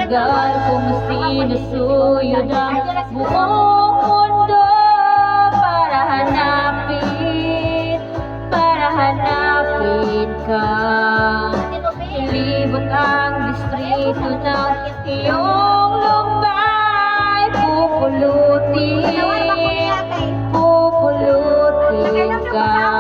matagal kong sinusuyod ang buong mundo para hanapin ka. Ilibot ang distrito ng iyong lumbay, pupulutin ka.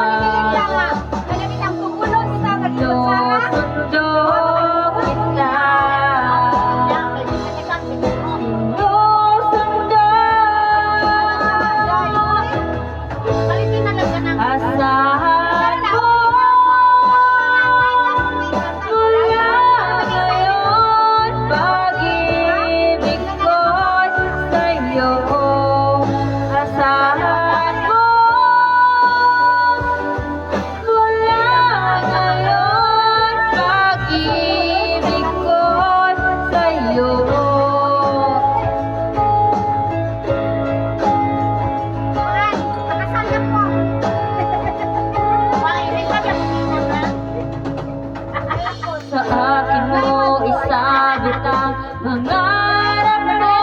Asahan ko mula ngayon, pag-ibig ko'y sa'yo. Asahan ko mula ngayon, pag-ibig ko'y sa'yo. Sa akin mo isabit ang pangarap mo,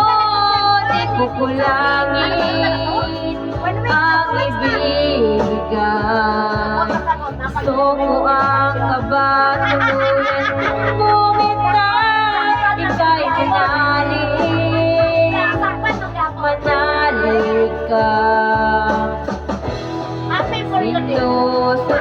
di ko kulangin ang ibigay. Gusto ko ang kabatuluyan, bumitaw, ika'y manalig ka. Ito sa